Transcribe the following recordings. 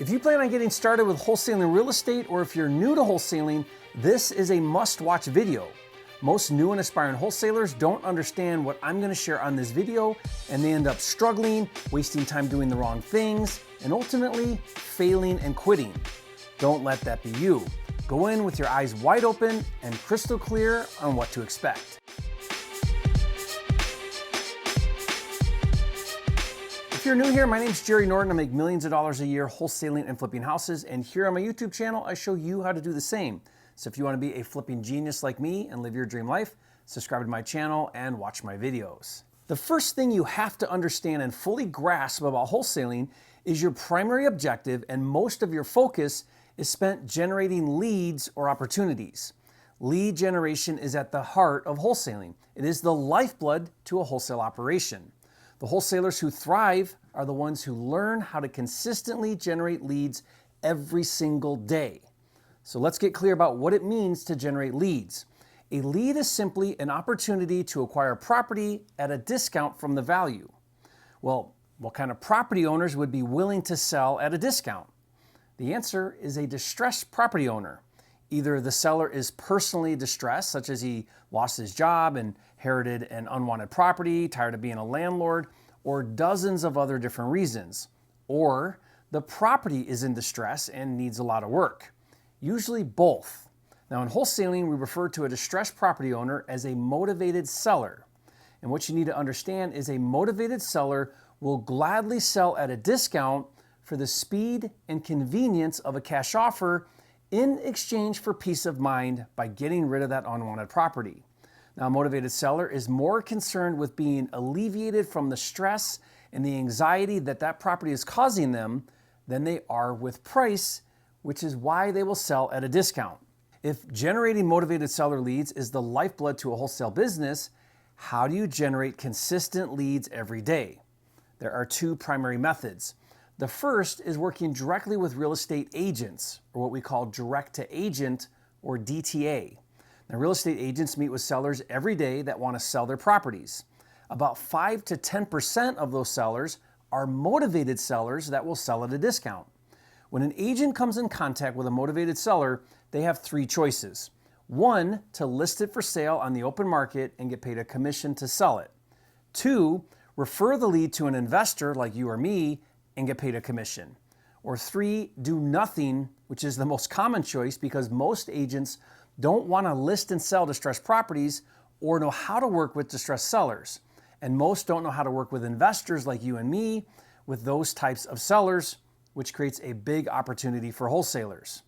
If you plan on getting started with wholesaling real estate, or if you're new to wholesaling, this is a must-watch video. Most new and aspiring wholesalers don't understand what I'm going to share on this video, and they end up struggling, wasting time doing the wrong things, and ultimately failing and quitting. Don't let that be you. Go in with your eyes wide open and crystal clear on what to expect. If you're new here, my name's Jerry Norton. I make millions of dollars a year wholesaling and flipping houses, and here on my YouTube channel, I show you how to do the same. So if you want to be a flipping genius like me and live your dream life, subscribe to my channel and watch my videos. The first thing you have to understand and fully grasp about wholesaling is your primary objective, and most of your focus is spent generating leads or opportunities. Lead generation is at the heart of wholesaling. It is the lifeblood to a wholesale operation. The wholesalers who thrive are the ones who learn how to consistently generate leads every single day. So let's get clear about what it means to generate leads. A lead is simply an opportunity to acquire property at a discount from the value. Well, what kind of property owners would be willing to sell at a discount? The answer is a distressed property owner. Either the seller is personally distressed, such as he lost his job, inherited an unwanted property, tired of being a landlord, or dozens of other different reasons. Or the property is in distress and needs a lot of work. Usually both. Now in wholesaling, we refer to a distressed property owner as a motivated seller. And what you need to understand is a motivated seller will gladly sell at a discount for the speed and convenience of a cash offer in exchange for peace of mind by getting rid of that unwanted property. Now, a motivated seller is more concerned with being alleviated from the stress and the anxiety that that property is causing them than they are with price, which is why they will sell at a discount. If generating motivated seller leads is the lifeblood to a wholesale business, how do you generate consistent leads every day? There are two primary methods. The first is working directly with real estate agents, or what we call direct to agent, or DTA. Now, real estate agents meet with sellers every day that want to sell their properties. About 5 to 10% of those sellers are motivated sellers that will sell at a discount. When an agent comes in contact with a motivated seller, they have three choices. One, to list it for sale on the open market and get paid a commission to sell it. Two, refer the lead to an investor like you or me and get paid a commission. Or three, do nothing, which is the most common choice because most agents don't want to list and sell distressed properties or know how to work with distressed sellers. And most don't know how to work with investors like you and me with those types of sellers, which creates a big opportunity for wholesalers.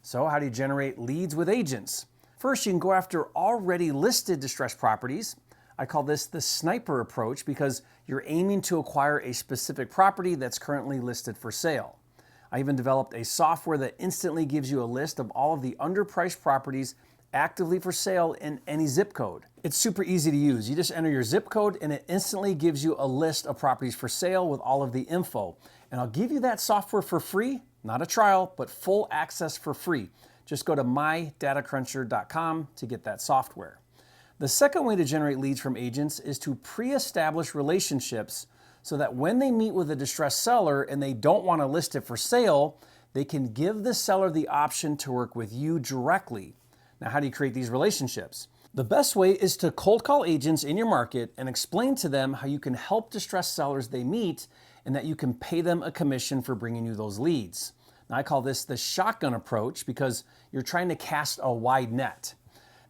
So how do you generate leads with agents? First, you can go after already listed distressed properties. I call this the sniper approach because you're aiming to acquire a specific property that's currently listed for sale. I even developed a software that instantly gives you a list of all of the underpriced properties actively for sale in any zip code. It's super easy to use. You just enter your zip code and it instantly gives you a list of properties for sale with all of the info. And I'll give you that software for free, not a trial, but full access for free. Just go to mydatacruncher.com to get that software. The second way to generate leads from agents is to pre-establish relationships so that when they meet with a distressed seller and they don't want to list it for sale, they can give the seller the option to work with you directly. Now, how do you create these relationships? The best way is to cold call agents in your market and explain to them how you can help distressed sellers they meet and that you can pay them a commission for bringing you those leads. Now, I call this the shotgun approach because you're trying to cast a wide net.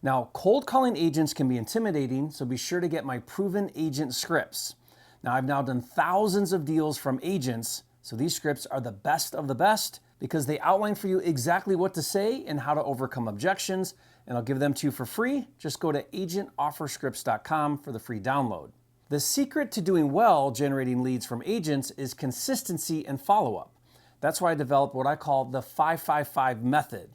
Now, cold calling agents can be intimidating, so be sure to get my proven agent scripts. Now, I've now done thousands of deals from agents, so these scripts are the best of the best because they outline for you exactly what to say and how to overcome objections, and I'll give them to you for free. Just go to agentofferscripts.com for the free download. The secret to doing well generating leads from agents is consistency and follow-up. That's why I developed what I call the 5-5-5 method.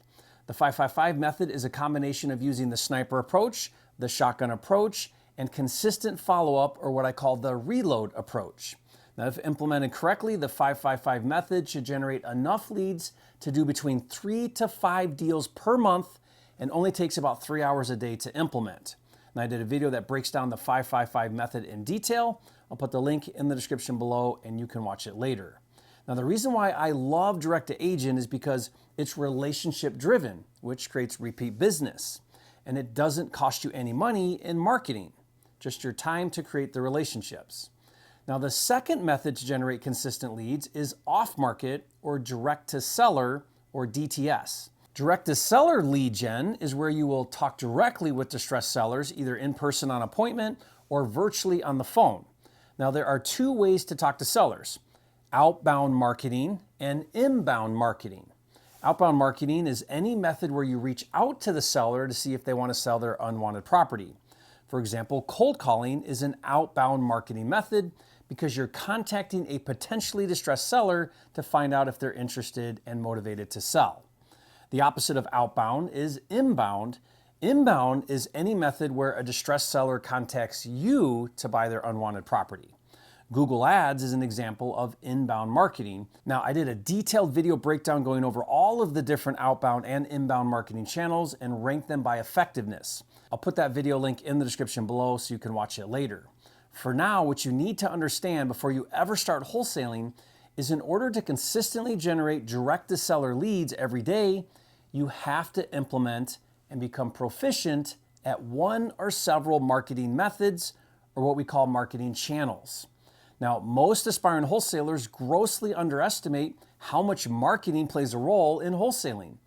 The 5-5-5 method is a combination of using the sniper approach, the shotgun approach, and consistent follow-up, or what I call the reload approach. Now, if implemented correctly, the 5-5-5 method should generate enough leads to do between 3 to 5 deals per month and only takes about 3 hours a day to implement. And I did a video that breaks down the 5-5-5 method in detail. I'll put the link in the description below and you can watch it later. Now, the reason why I love direct to agent is because it's relationship driven, which creates repeat business. And it doesn't cost you any money in marketing, just your time to create the relationships. Now, the second method to generate consistent leads is off-market or direct-to-seller or DTS. Direct-to-seller lead gen is where you will talk directly with distressed sellers, either in person on appointment or virtually on the phone. Now, there are two ways to talk to sellers: outbound marketing and inbound marketing. Outbound marketing is any method where you reach out to the seller to see if they want to sell their unwanted property. For example, cold calling is an outbound marketing method because you're contacting a potentially distressed seller to find out if they're interested and motivated to sell. The opposite of outbound is inbound. Inbound is any method where a distressed seller contacts you to buy their unwanted property. Google Ads is an example of inbound marketing. Now, I did a detailed video breakdown going over all of the different outbound and inbound marketing channels and ranked them by effectiveness. I'll put that video link in the description below so you can watch it later. For now, what you need to understand before you ever start wholesaling is in order to consistently generate direct-to-seller leads every day, you have to implement and become proficient at one or several marketing methods, or what we call marketing channels. Now, most aspiring wholesalers grossly underestimate how much marketing plays a role in wholesaling.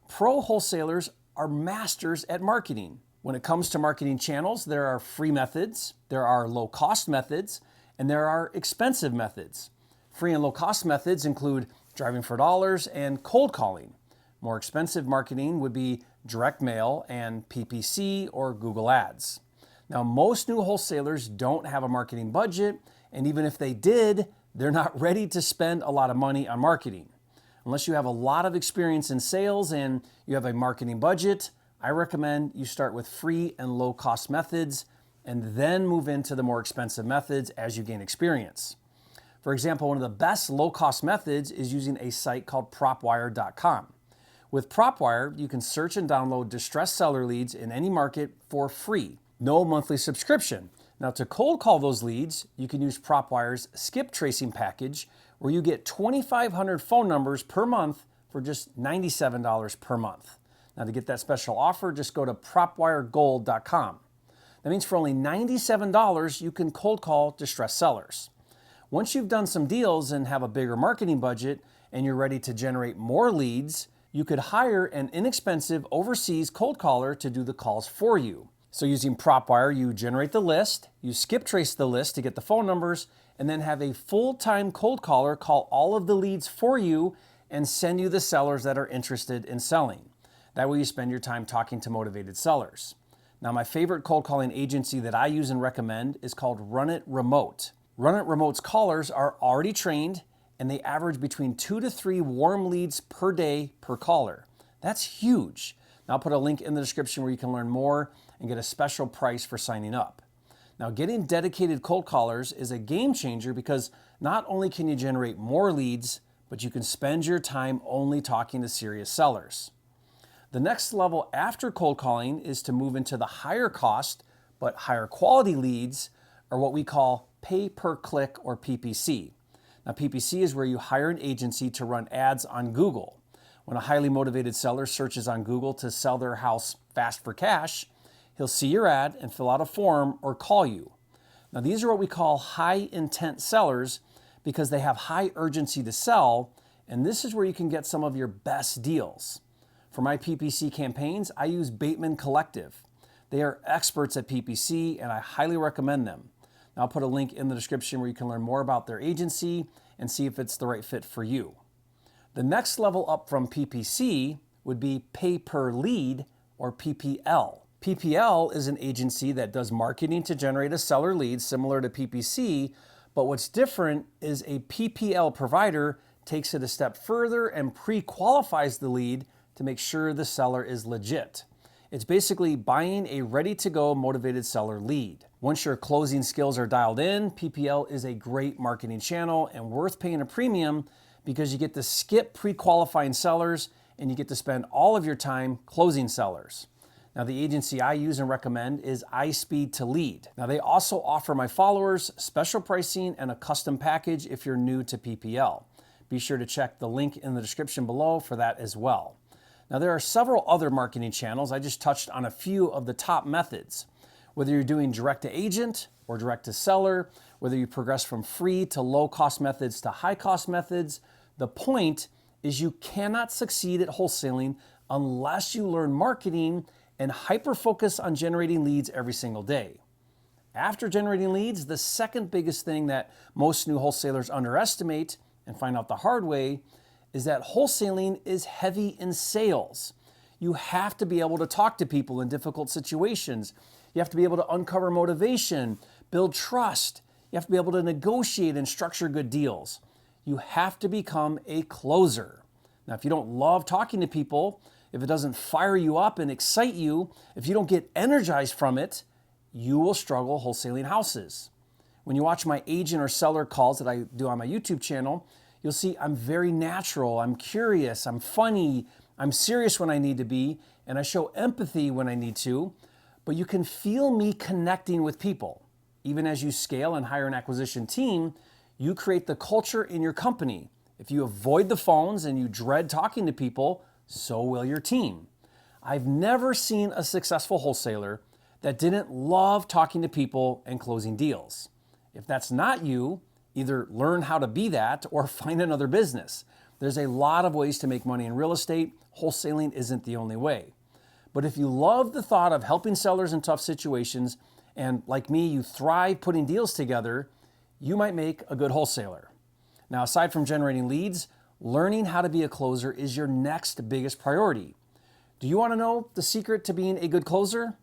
Pro wholesalers are masters at marketing. When it comes to marketing channels, there are free methods, there are low-cost methods, and there are expensive methods. Free and low-cost methods include driving for dollars and cold calling. More expensive marketing would be direct mail and PPC or Google Ads. Now, most new wholesalers don't have a marketing budget, and even if they did, they're not ready to spend a lot of money on marketing. Unless you have a lot of experience in sales and you have a marketing budget, I recommend you start with free and low-cost methods and then move into the more expensive methods as you gain experience. For example, one of the best low-cost methods is using a site called propwire.com. With PropWire, you can search and download distressed seller leads in any market for free, no monthly subscription. Now, to cold call those leads, you can use PropWire's skip tracing package, where you get 2,500 phone numbers per month for just $97 per month. Now, to get that special offer, just go to propwiregold.com. That means for only $97, you can cold call distressed sellers. Once you've done some deals and have a bigger marketing budget and you're ready to generate more leads, you could hire an inexpensive overseas cold caller to do the calls for you. So using PropWire, you generate the list, you skip trace the list to get the phone numbers, and then have a full-time cold caller call all of the leads for you and send you the sellers that are interested in selling. That way you spend your time talking to motivated sellers. Now, my favorite cold calling agency that I use and recommend is called Run It Remote. Run It Remote's callers are already trained, and they average between 2 to 3 warm leads per day per caller. That's huge. Now, I'll put a link in the description where you can learn more and get a special price for signing up. Now, getting dedicated cold callers is a game changer because not only can you generate more leads, but you can spend your time only talking to serious sellers. The next level after cold calling is to move into the higher cost but higher quality leads, or what we call pay per click or PPC. Now, PPC is where you hire an agency to run ads on Google. When a highly motivated seller searches on Google to sell their house fast for cash, he'll see your ad and fill out a form or call you. Now, these are what we call high intent sellers because they have high urgency to sell, and this is where you can get some of your best deals. For my PPC campaigns, I use Bateman Collective. They are experts at PPC, and I highly recommend them. Now, I'll put a link in the description where you can learn more about their agency and see if it's the right fit for you. The next level up from PPC would be pay per lead or PPL. PPL is an agency that does marketing to generate a seller lead similar to PPC, but what's different is a PPL provider takes it a step further and pre-qualifies the lead to make sure the seller is legit. It's basically buying a ready-to-go motivated seller lead. Once your closing skills are dialed in, PPL is a great marketing channel and worth paying a premium because you get to skip pre-qualifying sellers and you get to spend all of your time closing sellers. Now, the agency I use and recommend is IspeedtoLead. Now, they also offer my followers special pricing and a custom package if you're new to PPL. Be sure to check the link in the description below for that as well. Now, there are several other marketing channels. I just touched on a few of the top methods. Whether you're doing direct to agent or direct to seller, whether you progress from free to low cost methods to high cost methods, the point is you cannot succeed at wholesaling unless you learn marketing and hyper focus on generating leads every single day. After generating leads, the second biggest thing that most new wholesalers underestimate and find out the hard way is that wholesaling is heavy in sales. You have to be able to talk to people in difficult situations. You have to be able to uncover motivation, build trust. You have to be able to negotiate and structure good deals. You have to become a closer. Now, if you don't love talking to people, if it doesn't fire you up and excite you, if you don't get energized from it, you will struggle wholesaling houses. When you watch my agent or seller calls that I do on my YouTube channel, you'll see I'm very natural, I'm curious, I'm funny, I'm serious when I need to be, and I show empathy when I need to, but you can feel me connecting with people. Even as you scale and hire an acquisition team, you create the culture in your company. If you avoid the phones and you dread talking to people, so will your team. I've never seen a successful wholesaler that didn't love talking to people and closing deals. If that's not you, either learn how to be that or find another business. There's a lot of ways to make money in real estate. Wholesaling isn't the only way. But if you love the thought of helping sellers in tough situations, and like me, you thrive putting deals together, you might make a good wholesaler. Now, aside from generating leads, learning how to be a closer is your next biggest priority. Do you want to know the secret to being a good closer?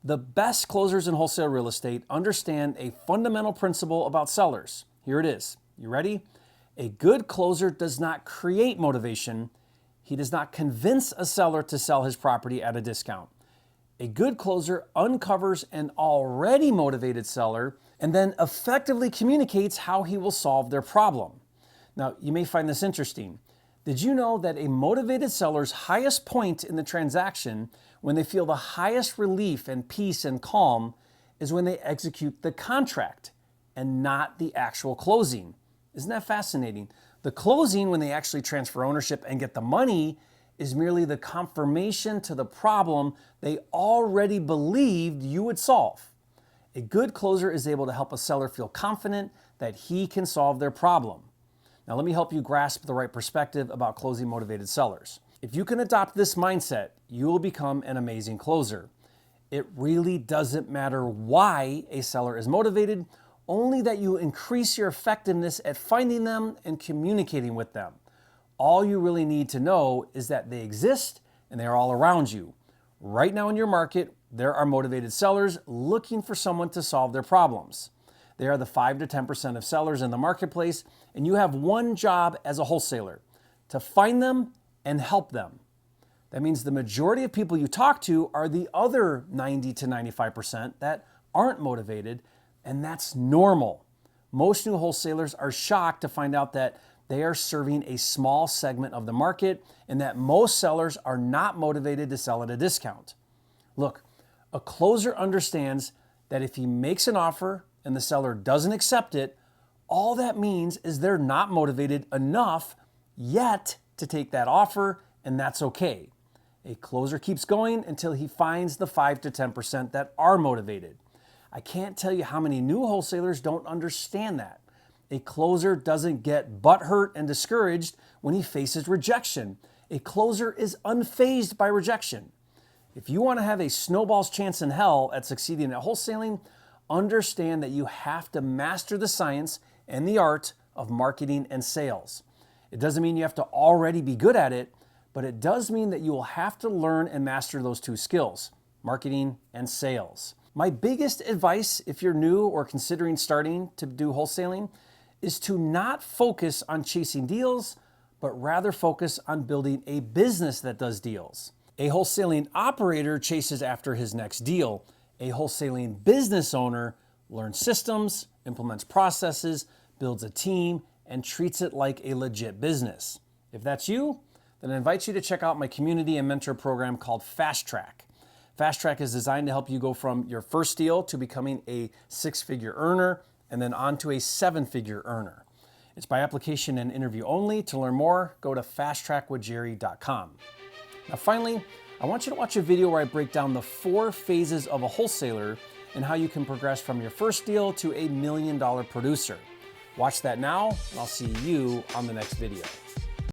The best closers in wholesale real estate understand a fundamental principle about sellers. Here it is. You ready? A good closer does not create motivation. He does not convince a seller to sell his property at a discount. A good closer uncovers an already motivated seller and then effectively communicates how he will solve their problem. Now, you may find this interesting. Did you know that a motivated seller's highest point in the transaction, when they feel the highest relief and peace and calm, is when they execute the contract and not the actual closing? Isn't that fascinating? The closing, when they actually transfer ownership and get the money, is merely the confirmation to the problem they already believed you would solve. A good closer is able to help a seller feel confident that he can solve their problem. Now, let me help you grasp the right perspective about closing motivated sellers. If you can adopt this mindset, you will become an amazing closer. It really doesn't matter why a seller is motivated, only that you increase your effectiveness at finding them and communicating with them. All you really need to know is that they exist and they are all around you. Right now in your market, there are motivated sellers looking for someone to solve their problems. They are the 5 to 10% of sellers in the marketplace, and you have one job as a wholesaler: to find them and help them. That means the majority of people you talk to are the other 90 to 95% that aren't motivated, and that's normal. Most new wholesalers are shocked to find out that they are serving a small segment of the market and that most sellers are not motivated to sell at a discount. Look, a closer understands that if he makes an offer and the seller doesn't accept it, all that means is they're not motivated enough yet to take that offer, and that's okay. A closer keeps going until he finds the 5 to 10% that are motivated. I can't tell you how many new wholesalers don't understand that. A closer doesn't get butthurt and discouraged when he faces rejection. A closer is unfazed by rejection. If you want to have a snowball's chance in hell at succeeding at wholesaling, understand that you have to master the science and the art of marketing and sales. It doesn't mean you have to already be good at it, but it does mean that you will have to learn and master those two skills, marketing and sales. My biggest advice, if you're new or considering starting to do wholesaling, is to not focus on chasing deals, but rather focus on building a business that does deals. A wholesaling operator chases after his next deal. A wholesaling business owner learns systems, implements processes, builds a team, and treats it like a legit business. If that's you, then I invite you to check out my community and mentor program called Fast Track. Fast Track is designed to help you go from your first deal to becoming a 6-figure earner and then on to a 7-figure earner. It's by application and interview only. To learn more, go to fasttrackwithjerry.com. Now finally, I want you to watch a video where I break down the 4 phases of a wholesaler and how you can progress from your first deal to a $1 million producer. Watch that now, and I'll see you on the next video.